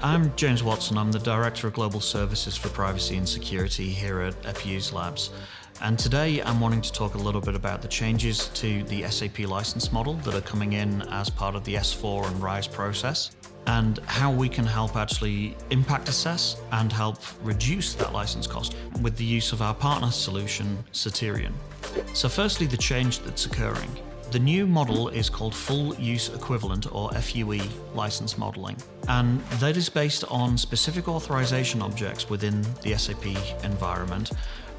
I'm James Watson. I'm the Director of Global Services for Privacy and Security here at Epuse Labs. And today I'm wanting to talk a little bit about the changes to the SAP license model that are coming in as part of the S4 and RISE process, and how we can help actually impact assess and help reduce that license cost with the use of our partner solution, Ceridian. So firstly, the change that's occurring. The new model is called Full Use Equivalent, or FUE, license modeling, and that is based on specific authorization objects within the SAP environment,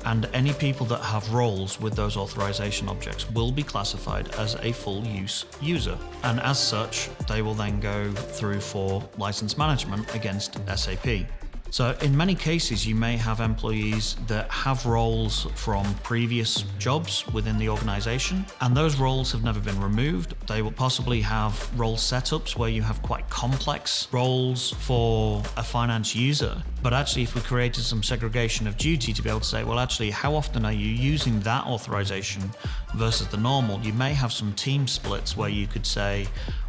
and any people that have roles with those authorization objects will be classified as a full use user, and as such they will then go through for license management against SAP. So in many cases, you may have employees that have roles from previous jobs within the organization, and those roles have never been removed. They will possibly have role setups where you have quite complex roles for a finance user. But actually, if we created some segregation of duty to be able to say, well, actually, how often are you using that authorization versus the normal? You may have some team splits where you could say,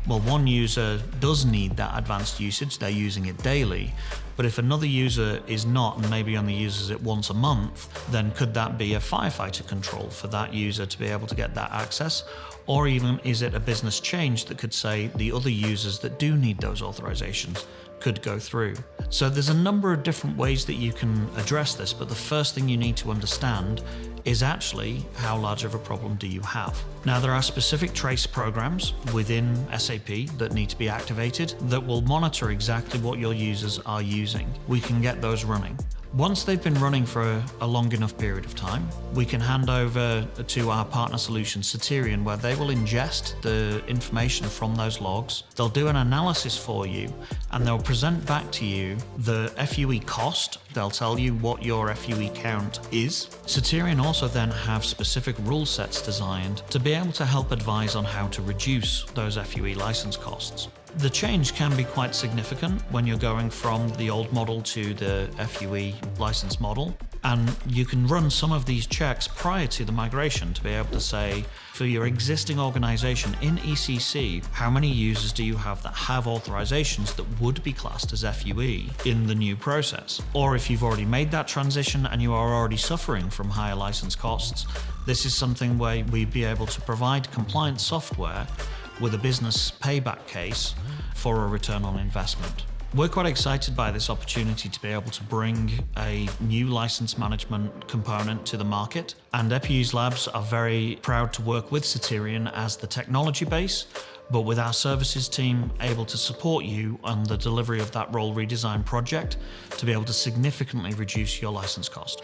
well, one user does need that advanced usage, they're using it daily. But if another user is not and maybe only uses it once a month, then could that be a firefighter control for that user to be able to get that access? Or even is it a business change that could say the other users that do need those authorizations could go through? So there's a number of different ways that you can address this, but the first thing you need to understand is actually how large of a problem do you have. Now, there are specific trace programs within SAP that need to be activated that will monitor exactly what your users are using. We can get those running. Once they've been running for a long enough period of time, we can hand over to our partner solution, Ceridian, where they will ingest the information from those logs. They'll do an analysis for you, and they'll present back to you the FUE cost. They'll tell you what your FUE count is. Ceridian also then have specific rule sets designed to be able to help advise on how to reduce those FUE license costs. The change can be quite significant when you're going from the old model to the FUE license model, and you can run some of these checks prior to the migration to be able to say, for your existing organization in ECC, how many users do you have that have authorizations that would be classed as FUE in the new process? Or if you've already made that transition and you are already suffering from higher license costs, this is something where we'd be able to provide compliant software with a business payback case for a return on investment. We're quite excited by this opportunity to be able to bring a new license management component to the market, and Epuse Labs are very proud to work with Ceridian as the technology base, but with our services team able to support you on the delivery of that role redesign project to be able to significantly reduce your license cost.